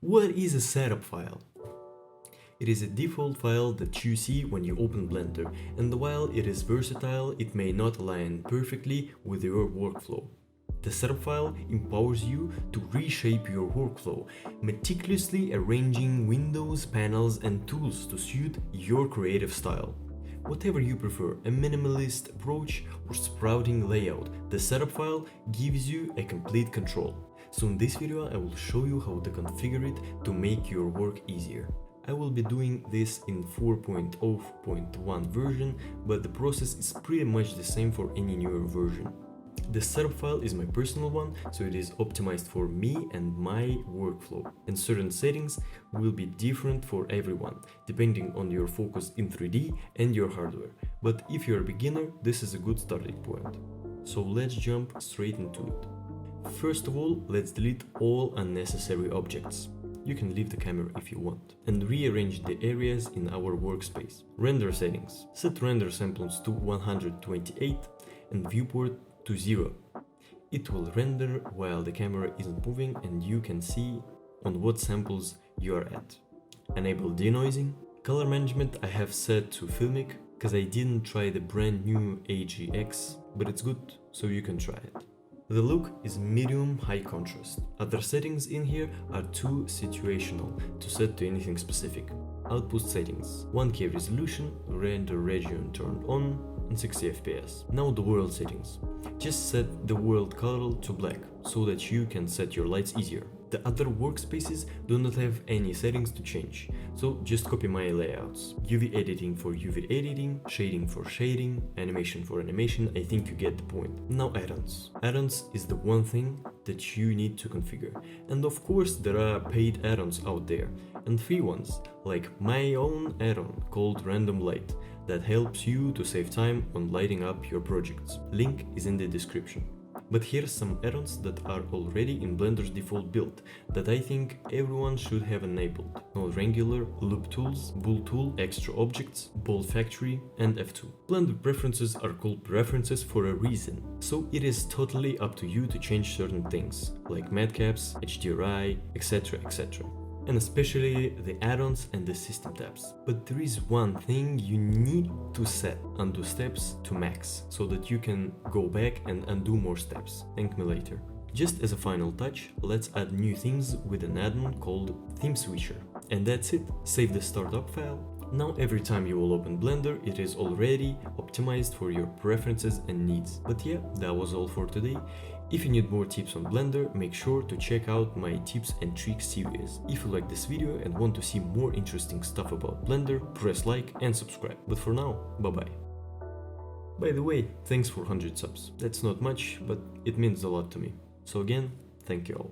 What is a setup file? It is a default file that you see when you open Blender, and while it is versatile, it may not align perfectly with your workflow. The setup file empowers you to reshape your workflow, meticulously arranging windows, panels, and tools to suit your creative style. Whatever you prefer, a minimalist approach or sprouting layout, the setup file gives you a complete control. So in this video I will show you how to configure it to make your work easier. I will be doing this in 4.0.1 version, but the process is pretty much the same for any newer version. The setup file is my personal one, so it is optimized for me and my workflow, and certain settings will be different for everyone, depending on your focus in 3D and your hardware. But if you're a beginner, this is a good starting point. So let's jump straight into it. First of all, let's delete all unnecessary objects. You can leave the camera if you want, and rearrange the areas in our workspace. Render settings. Set render samples to 128 and viewport to 0. It will render while the camera isn't moving and you can see on what samples you are at. Enable denoising. Color management I have set to Filmic because I didn't try the brand new AGX, but it's good, so you can try it. The look is medium high contrast. Other settings in here are too situational to set to anything specific. Output settings: 1K resolution, render region turned on, and 60 FPS. Now the world settings. Just set the world color to black so that you can set your lights easier. The other workspaces do not have any settings to change, so just copy my layouts. UV editing for UV editing, shading for shading, animation for animation, I think you get the point. Now add-ons. Add-ons is the one thing that you need to configure. And of course there are paid add-ons out there, and free ones, like my own add-on called Random Light, that helps you to save time on lighting up your projects. Link is in the description. But here's some add-ons that are already in Blender's default build that I think everyone should have enabled. Node Wrangler, Loop Tools, Bool Tool, Extra Objects, Bolt Factory, and F2. Blender preferences are called preferences for a reason, so it is totally up to you to change certain things, like matcaps, HDRI, etc, etc. And especially the add-ons and the system tabs. But there is one thing you need to set: undo steps to max, so that you can go back and undo more steps. Thank me later. Just as a final touch, let's add new themes with an add-on called Theme Switcher. And that's it. Save the startup file. Now every time you will open Blender, it is already optimized for your preferences and needs. But yeah, that was all for today. If you need more tips on Blender, make sure to check out my tips and tricks series. If you like this video and want to see more interesting stuff about Blender, press like and subscribe. But for now, bye bye. By the way, thanks for 100 subs. That's not much, but it means a lot to me. So again, thank you all.